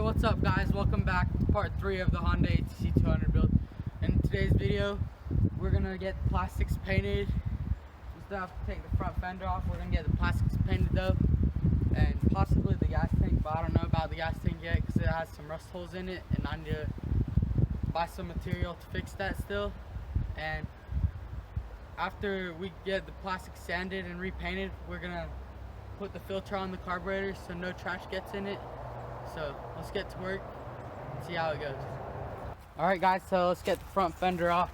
what's up guys, welcome back to part 3 of the Honda ATC200 build. In today's video we're gonna get the plastics painted. We still have to take the front fender off. We're gonna get the plastics painted though, and possibly the gas tank, but I don't know about the gas tank yet because it has some rust holes in it and I need to buy some material to fix that still. And after we get the plastic sanded and repainted, we're gonna put the filter on the carburetor so no trash gets in it. So let's get to work and see how it goes. Alright guys, so let's get the front fender off.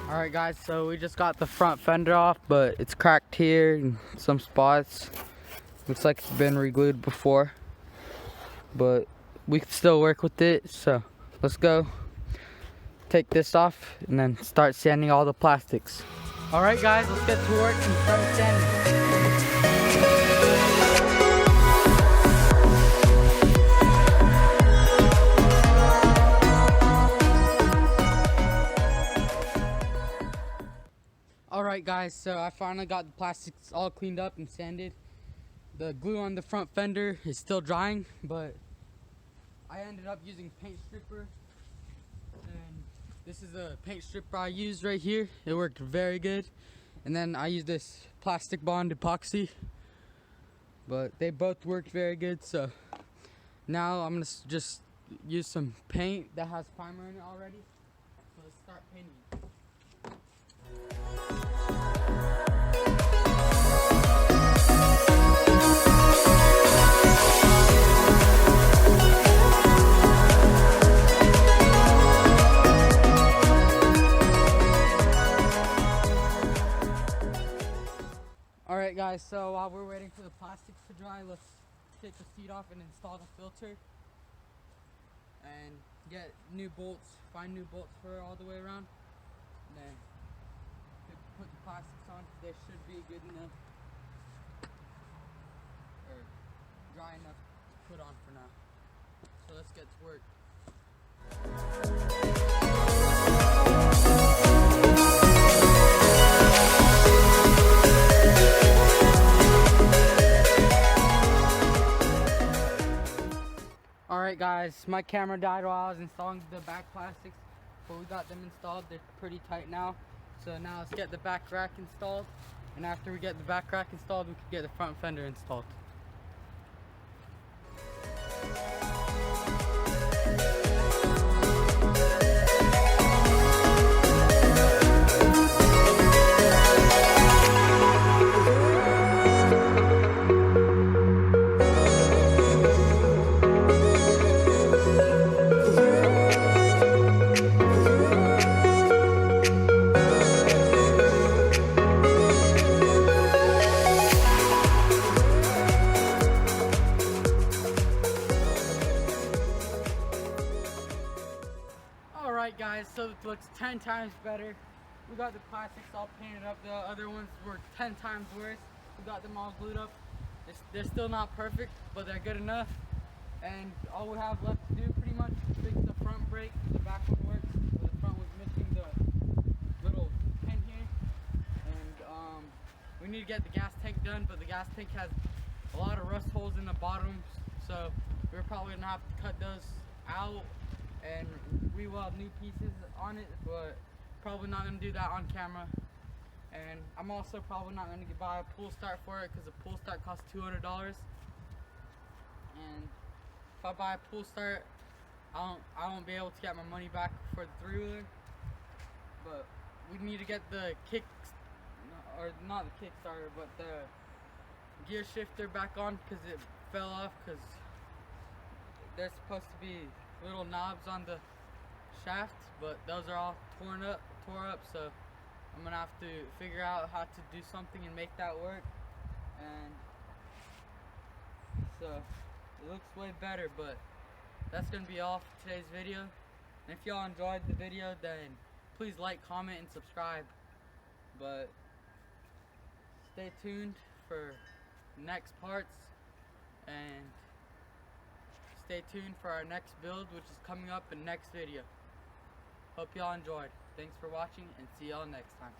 Alright guys, so we just got the front fender off, but it's cracked here in some spots. Looks like it's been re-glued before, but we can still work with it. So let's go take this off and then start sanding all the plastics. Alright guys, let's get to work and start sanding. Alright guys, so I finally got the plastics all cleaned up and sanded. The glue on the front fender is still drying, but I ended up using paint stripper, and this is a paint stripper I used right here. It worked very good. And then I used this plastic bond epoxy, but they both worked very good. So now I'm gonna just use some paint that has primer in it already. So let's start painting. Alright guys, so while we're waiting for the plastics to dry, let's take the seat off and install the filter and get new bolts, find new bolts for it all the way around, and then put the plastics on. They should be good enough or dry enough to put on for now. So let's get to work. Alright guys, my camera died while I was installing the back plastics, but we got them installed. They're pretty tight now. So now let's get the back rack installed, and after we get the back rack installed, we can get the front fender installed. Alright guys, so it looks 10 times better. We got the plastics all painted up. The other ones were 10 times worse. We got them all glued up. They're still not perfect, but they're good enough. And all we have left to do pretty much is fix the front brake. The back one works. The front was missing the little pin here. And we need to get the gas tank done, but the gas tank has a lot of rust holes in the bottom. So we're probably gonna have to cut those out, and we will have new pieces on it, but probably not going to do that on camera. And I'm also probably not going to buy a pull start for it because a pull start costs $200, and if I buy a pull start, I won't be able to get my money back for the three-wheeler. But we need to get the kick, or not the kickstarter, but the gear shifter back on because it fell off, because there's supposed to be little knobs on the shaft, but those are all tore up, so I'm gonna have to figure out how to do something and make that work. And so it looks way better, but that's gonna be all for today's video. And if y'all enjoyed the video, then please like, comment, and subscribe. But stay tuned for next parts, and stay tuned for our next build, which is coming up in next video. Hope y'all enjoyed. Thanks for watching and see y'all next time.